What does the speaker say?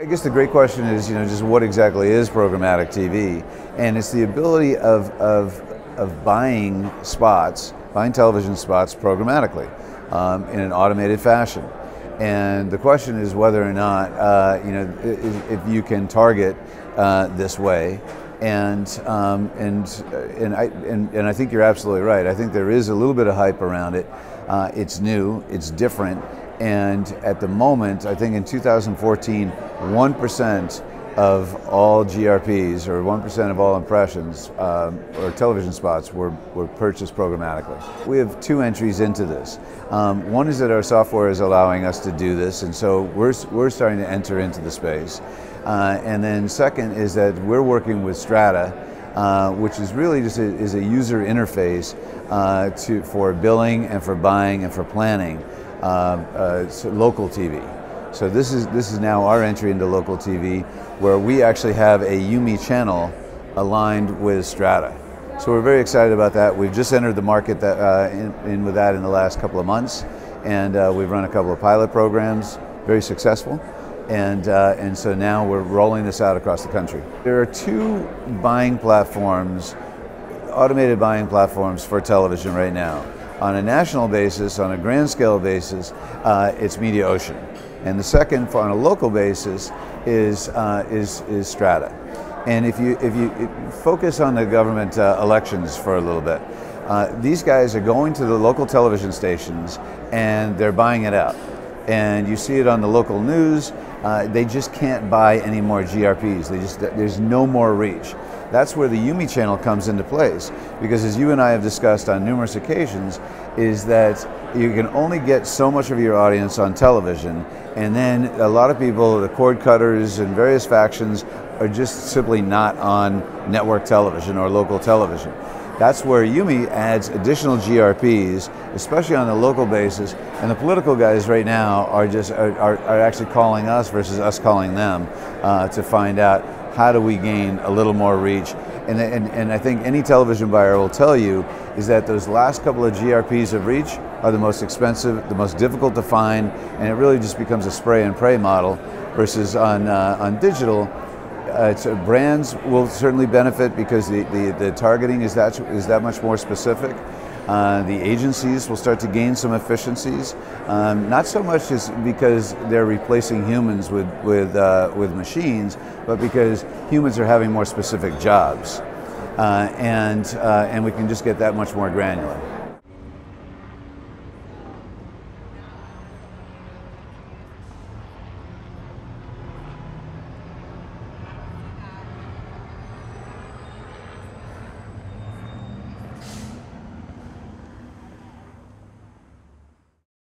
I guess the great question is, just what exactly is programmatic TV? And it's the ability of buying spots, buying television spots programmatically in an automated fashion. And the question is whether or not, if you can target this way. And I think you're absolutely right. I think there is a little bit of hype around it. It's new, it's different. And at the moment, I think in 2014, 1% of all GRPs, or 1% of all impressions, or television spots were purchased programmatically. We have two entries into this. One is that our software is allowing us to do this, and so we're starting to enter into the space. And then second is that we're working with Strata, which is really just a user interface for billing and for buying and for planning local TV. So this is now our entry into local TV, where we actually have a YuMe channel aligned with Strata. So we're very excited about that. We've just entered the market with that in the last couple of months, and we've run a couple of pilot programs, very successful. And so now we're rolling this out across the country. There are two buying platforms, automated buying platforms for television right now. On a national basis, on a grand scale basis, it's MediaOcean. And the second, on a local basis, is Strata. And if you focus on the government elections for a little bit, these guys are going to the local television stations and they're buying it out. And you see it on the local news. They just can't buy any more GRPs. There's no more reach. That's where the YuMe channel comes into place, because as you and I have discussed on numerous occasions, is that you can only get so much of your audience on television, and then a lot of people, the cord cutters and various factions, are just simply not on network television or local television. That's where YuMe adds additional GRPs, especially on a local basis, and the political guys right now are actually calling us versus us calling them to find out how do we gain a little more reach. And I think any television buyer will tell you is that those last couple of GRPs of reach are the most expensive, the most difficult to find, and it really just becomes a spray and pray model, versus on digital. Brands will certainly benefit because the targeting is that much more specific. The agencies will start to gain some efficiencies, not so much as because they're replacing humans with machines, but because humans are having more specific jobs, and we can just get that much more granular.